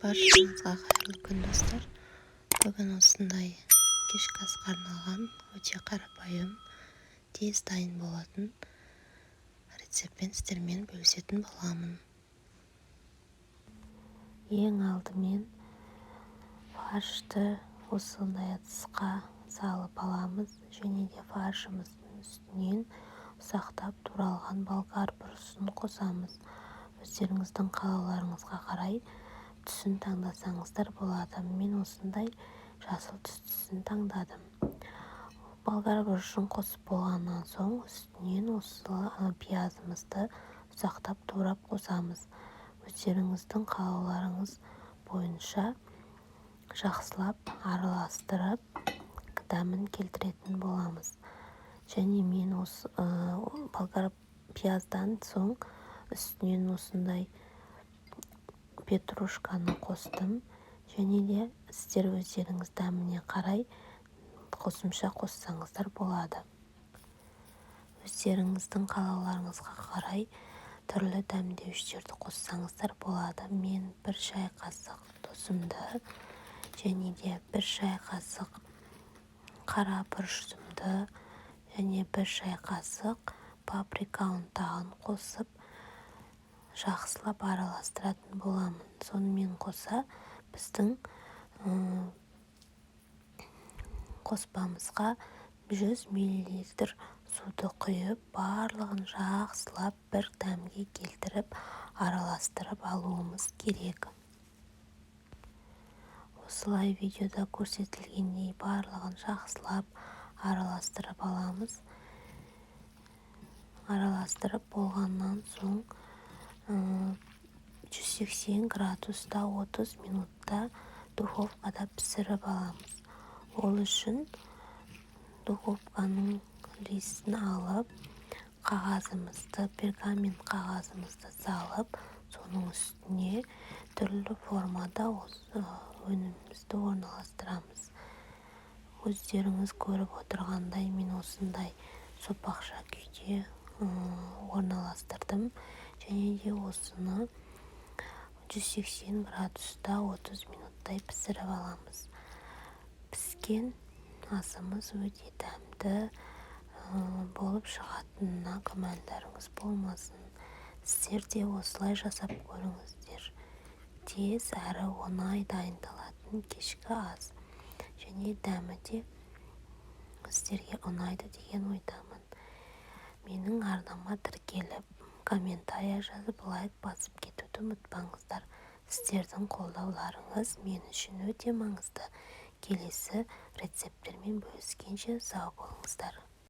Баршаңызға қайырлы күн, достар. Бүгін осындай кешкі асқа арналған өте қарапайым, тез дайын болатын рецептпен сіздермен бөлісетін боламын. Ең алдымен фаршты осындай ыдысқа салып аламыз, және де фаршымыздың үстінен ұсақтап туралған болгар бұрышын қосамыз. Өздеріңіздің қалауларыңызға қарай түсін таңдасаңыздар болады. Мен осындай жасыл түстісін таңдадым. Болгар бұрышын қосып болғаннан соң үстінен осы пиязымызды ұсақтап турап қосамыз. Өздеріңіздің қалауларыңыз бойынша жақсылап араластырып дәмін келтіретін боламыз. Және мен осы болгар пияздан соң үстінен осындай петрушканы қостым. Және де сіздер өздеріңіз дәміне қарай қосымша қоссаңыздар болады. Өздеріңіздің қалауларыңызға қарай түрлі дәмдеуіштерді қоссаңыздар болады. Мен 1 шай қасық тұзымды және де 1 шай қасық қара бұрышымды және 1 шай қасық паприка ұнтағын қосып жақсылап араластыратын боламын. Сонымен қоса біздің қоспамызға 100 мл суды құйып, барлығын жақсылап бір дәмге келтіріп араластырып алуымыз керек. Осылай видеода көрсетілгендей барлығын жақсылап араластырып аламыз. Араластырып болғаннан соң 180 градуста 30 минутта духовкада пісіріп аламыз. Ол үшін духовканың листін алып, қағазымызды, пергамент қағазымызды салып, соның үстіне түрлі формада өнімімізді орналастырамыз. Өздеріңіз көріп отырғандай мен осындай сопақша күйде орналастырдым. Және де осыны 180 градуста 30 минуттай пісіріп аламыз. Піскен асымыз өте дәмді болып шығатынына күмәндарыңыз болмасын. Сіздер де осылай жасап көріңіздер. Тез әрі оңай дайындалатын кешкі ас. Және дәмі де сіздерге ұнайды деген ойдамын. Менің арнама тіркеліп, комментария жазып, лайк басып кетуді ұмытпаңыздар. Сіздердің қолдауларыңыз мен үшін өте маңызды. Келесі рецепттермен бөліскенше сау болыңыздар.